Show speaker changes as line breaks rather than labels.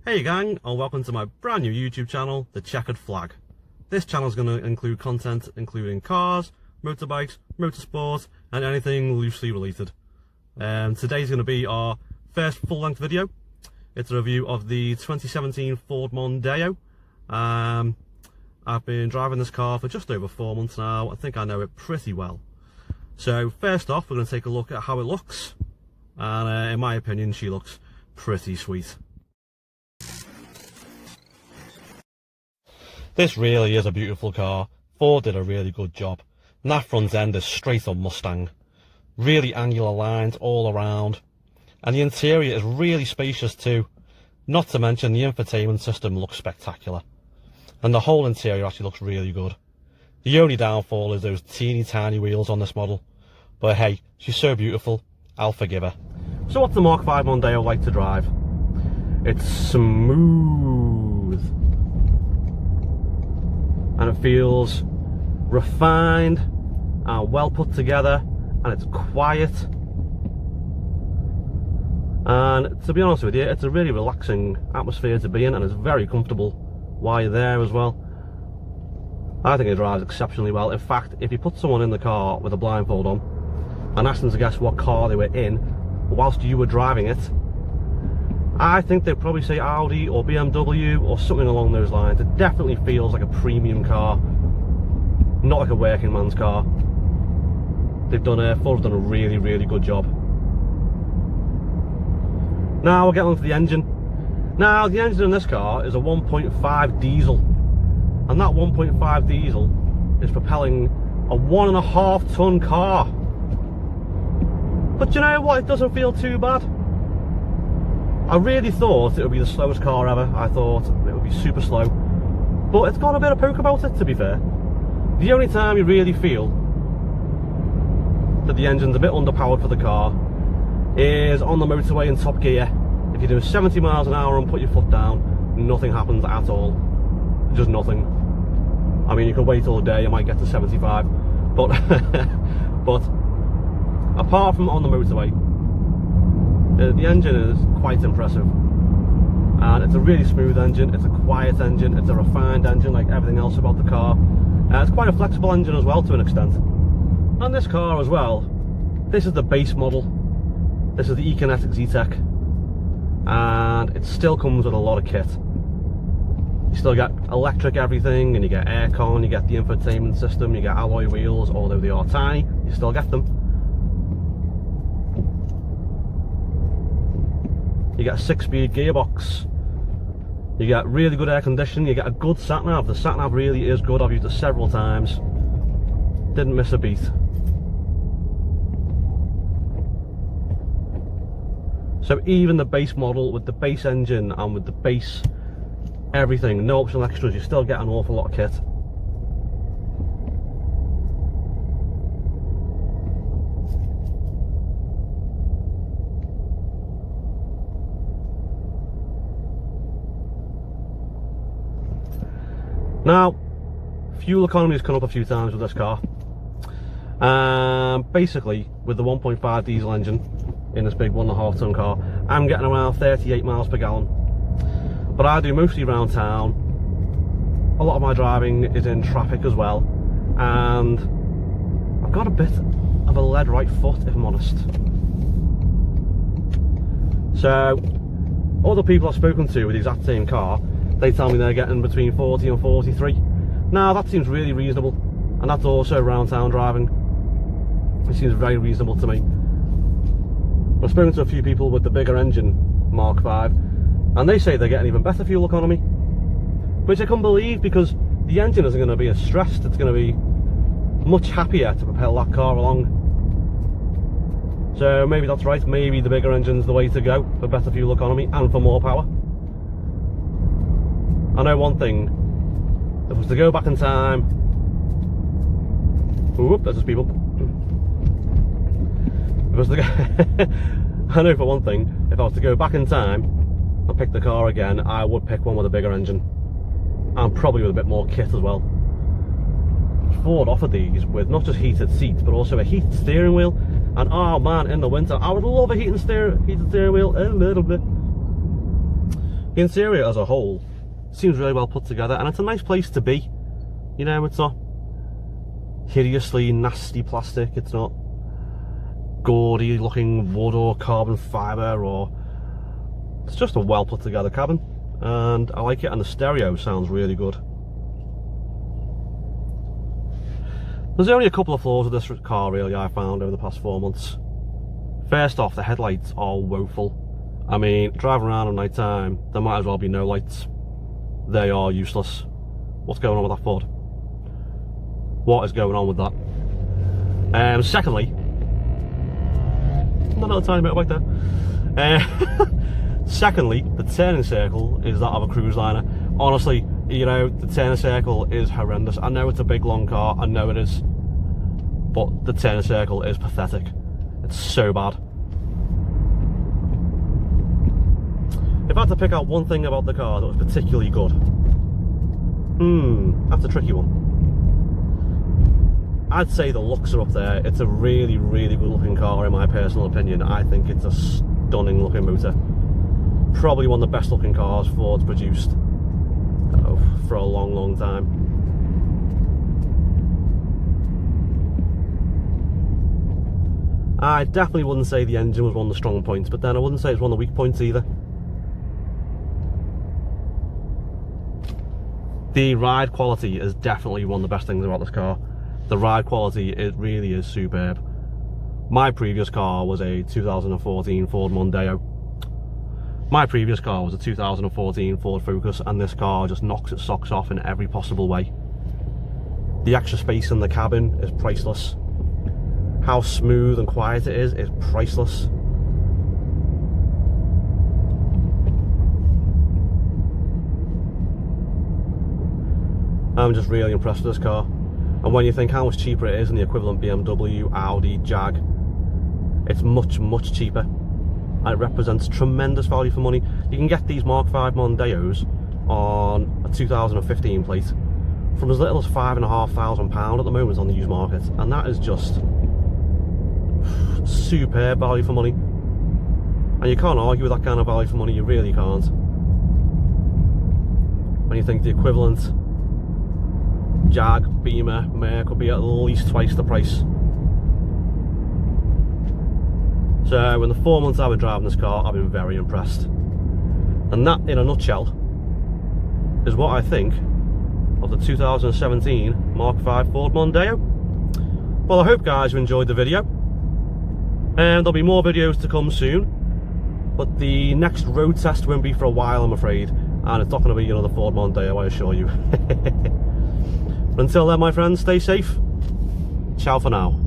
Hey gang, and welcome to my brand new YouTube channel, The Checkered Flag. This channel is going to include content including cars, motorbikes, motorsport, and anything loosely related. Today's going to be our first full-length video. It's a review of the 2017 Ford Mondeo. I've been driving this car for just over 4 months now. I think I know it pretty well. So first off, we're going to take a look at how it looks. And in my opinion, she looks pretty sweet. This really is a beautiful car. Ford did a really good job. And that front end is straight on Mustang. Really angular lines all around. And the interior is really spacious too. Not to mention the infotainment system looks spectacular. And the whole interior actually looks really good. The only downfall is those teeny tiny wheels on this model. But hey, she's so beautiful, I'll forgive her. So what's the mk5 Mondeo like to drive? It's smooth. And it feels refined and well put together, and it's quiet. And to be honest with you, it's a really relaxing atmosphere to be in, and it's very comfortable while you're there as well. I think it drives exceptionally well. In fact, if you put someone in the car with a blindfold on and asked them to guess what car they were in whilst you were driving it, I think they'd probably say Audi or BMW or something along those lines. It definitely feels like a premium car, not like a working man's car. Ford's done a really, really good job. Now we'll get on to the engine. Now the engine in this car is a 1.5 diesel, and that 1.5 diesel is propelling a 1.5 ton car. But you know what, it doesn't feel too bad. I really thought it would be the slowest car ever. I thought it would be super slow, but it's got a bit of poke about it, to be fair. The only time you really feel that the engine's a bit underpowered for the car is on the motorway in top gear. If you do 70 miles an hour and put your foot down, nothing happens at all. Just nothing. I mean, you could wait all day, you might get to 75, but but apart from on the motorway, the engine is quite impressive, and it's a really smooth engine, it's a quiet engine, it's a refined engine like everything else about the car. It's quite a flexible engine as well to an extent. And this car as well, this is the base model, this is the Econetic Zetec, and it still comes with a lot of kit. You still get electric everything, and you get aircon, you get the infotainment system, you get alloy wheels, although they are tiny, you still get them. You get a 6-speed gearbox, you get really good air conditioning, you get a good sat-nav. The sat-nav really is good. I've used it several times, didn't miss a beat. So even the base model with the base engine and with the base everything, no optional extras, you still get an awful lot of kit. Now, fuel economy has come up a few times with this car. Basically, with the 1.5 diesel engine in this big 1.5 ton car, I'm getting around 38 miles per gallon. But I do mostly around town. A lot of my driving is in traffic as well, and I've got a bit of a lead right foot, if I'm honest. So, other people I've spoken to with the exact same car, they tell me they're getting between 40 and 43. Now that seems really reasonable, and that's also around town driving. It seems very reasonable to me. I've spoken to a few people with the bigger engine mk5, and they say they're getting even better fuel economy, which I can't believe, because the engine isn't going to be as stressed. It's going to be much happier to propel that car along. So maybe that's right, maybe the bigger engine's the way to go for better fuel economy and for more power. I know one thing, if I was to go back in time, whoop, there's just people. If I was to go, I know for one thing, if I was to go back in time and pick the car again, I would pick one with a bigger engine, and probably with a bit more kit as well. Ford offered these with not just heated seats, but also a heated steering wheel, and oh man, in the winter, I would love a heated steering wheel a little bit. The interior as a whole seems really well put together, and it's a nice place to be. You know, it's not hideously nasty plastic, it's not gaudy looking wood or carbon fibre, or it's just a well put together cabin, and I like it, and the stereo sounds really good. There's only a couple of flaws with this car really I found over the past 4 months. First off, the headlights are woeful. I mean, driving around at night time, there might as well be no lights. They are useless. What's going on with that Ford? What is going on with that? Secondly, a little tiny bit right there. Secondly, the turning circle is that of a cruise liner. Honestly, you know, the turning circle is horrendous. I know it's a big long car, I know it is, but the turning circle is pathetic. It's so bad. If I had to pick out one thing about the car that was particularly good, that's a tricky one. I'd say the looks are up there. It's a really, really good looking car in my personal opinion. I think it's a stunning looking motor. Probably one of the best looking cars Ford's produced for a long, long time. I definitely wouldn't say the engine was one of the strong points, but then I wouldn't say it's one of the weak points either. The ride quality is definitely one of the best things about this car. The ride quality, it really is superb. My previous car was a 2014 Ford Mondeo. My previous car was a 2014 Ford Focus, and this car just knocks its socks off in every possible way. The extra space in the cabin is priceless. How smooth and quiet it is priceless. I'm just really impressed with this car. And when you think how much cheaper it is than the equivalent BMW, Audi, Jag, it's much, much cheaper. And it represents tremendous value for money. You can get these Mark 5 Mondeos on a 2015 plate from as little as £5,500 at the moment on the used market. And that is just superb value for money. And you can't argue with that kind of value for money, you really can't. When you think the equivalent Jag, Beamer, Merc could be at least twice the price. So in the 4 months I've been driving this car, I've been very impressed. And that, in a nutshell, is what I think of the 2017 Mark 5 Ford Mondeo. Well, I hope guys you enjoyed the video. And there'll be more videos to come soon. But the next road test won't be for a while, I'm afraid. And it's not going to be another Ford Mondeo, I assure you. But until then, my friends, stay safe. Ciao for now.